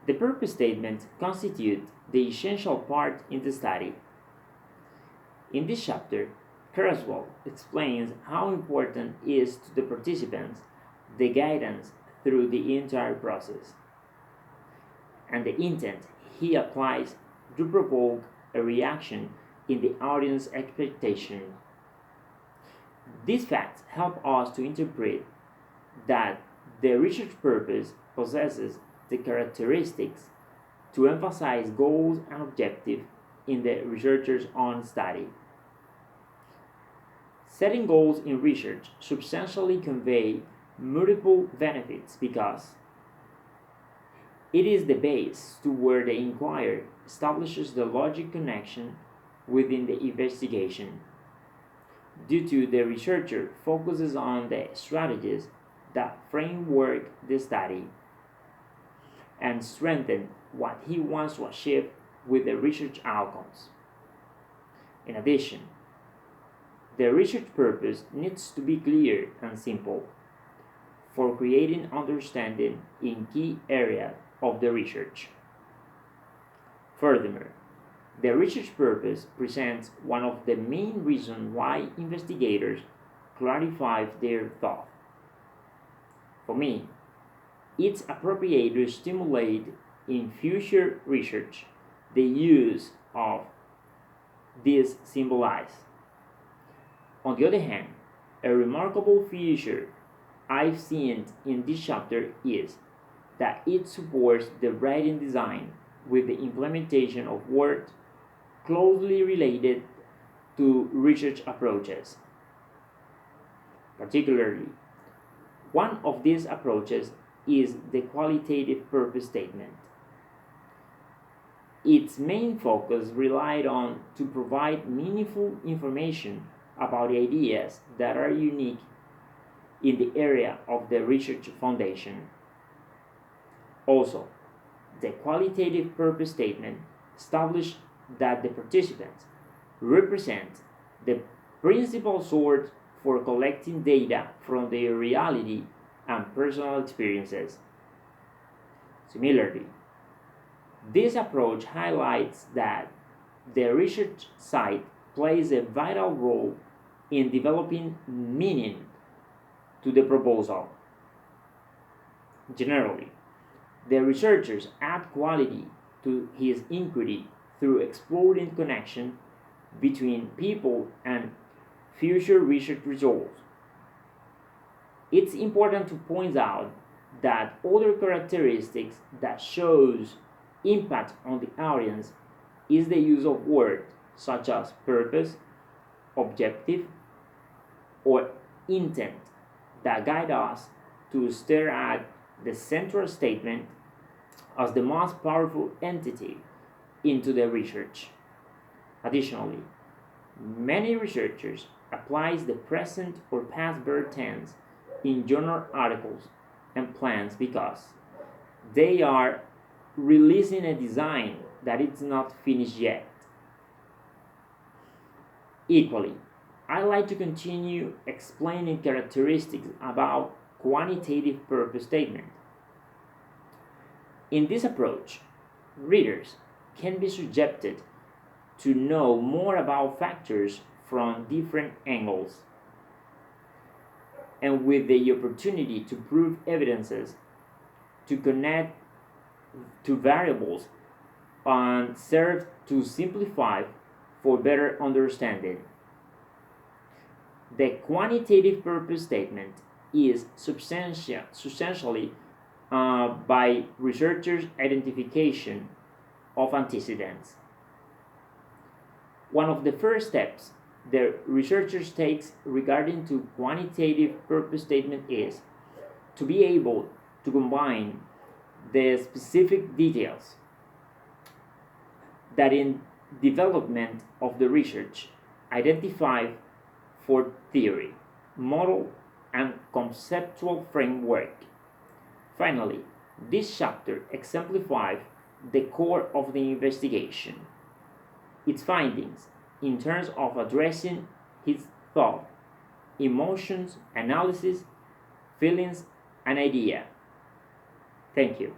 The purpose statement constitutes the essential part in the study. In this chapter, Kurzweil explains how important is to the participants the guidance through the entire process, and the intent he applies to provoke a reaction in the audience expectation. These facts help us to interpret that the research purpose possesses the characteristics to emphasize goals and objectives in the researcher's own study. Setting goals in research substantially convey multiple benefits because it is the base to where the inquiry establishes the logic connection within the investigation. Due to the researcher focuses on the strategies that framework the study and strengthen what he wants to achieve with the research outcomes. In addition, the research purpose needs to be clear and simple for creating understanding in key areas of the research. Furthermore, the research purpose presents one of the main reasons why investigators clarify their thought. For me, it's appropriate to stimulate in future research the use of this symbolize. On the other hand, a remarkable feature I've seen in this chapter is that it supports the writing design with the implementation of words closely related to research approaches. Particularly, one of these approaches is the qualitative purpose statement. Its main focus relied on to provide meaningful information about ideas that are unique in the area of the research foundation. Also, the qualitative purpose statement established that the participants represent the principal source for collecting data from their reality and personal experiences. Similarly, this approach highlights that the research site plays a vital role in developing meaning to the proposal. Generally, the researchers add quality to his inquiry through exploring connection between people and future research results. It's important to point out that other characteristics that shows impact on the audience is the use of words such as purpose, objective, or intent that guide us to stare at the central statement as the most powerful entity into the research. Additionally, many researchers applies the present or past verb tense in journal articles and plans because they are releasing a design that is not finished yet. Equally, I like to continue explaining characteristics about quantitative purpose statement. In this approach, readers can be subjected to know more about factors from different angles and with the opportunity to prove evidences to connect to variables and serve to simplify for better understanding. The quantitative purpose statement is substantially by researchers' identification of antecedents. One of the first steps the researchers takes regarding to quantitative purpose statement is to be able to combine the specific details that in development of the research identify for theory, model, and conceptual framework. Finally, this chapter exemplifies the core of the investigation, its findings in terms of addressing his thought, emotions, analysis, feelings, and idea. Thank you.